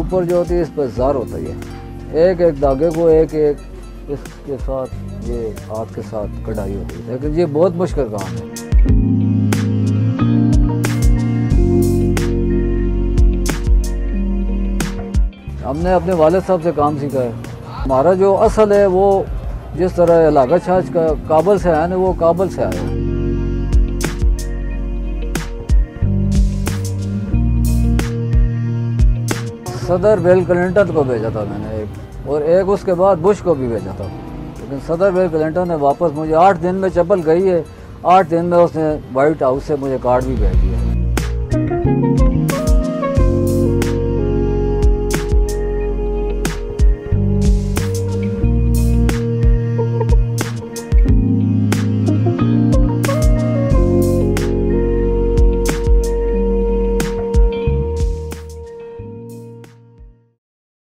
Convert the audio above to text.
ऊपर जो होती है इस पर जार होता है, एक एक धागे को एक एक इसके साथ ये हाथ के साथ कढ़ाई होती है, लेकिन ये बहुत मुश्किल काम है। हमने अपने वालिद साहब से काम सीखा है। हमारा जो असल है वो जिस तरह लागा छाछ का काबल से आया ना, वो काबल से आया। सदर बिल क्लिंटन को भेजा था मैंने एक, और एक उसके बाद बुश को भी भेजा था, लेकिन सदर बिल क्लिंटन ने वापस मुझे 8 दिन में चप्पल गई है, 8 दिन में उसने वाइट हाउस से मुझे कार्ड भी भेज दिया।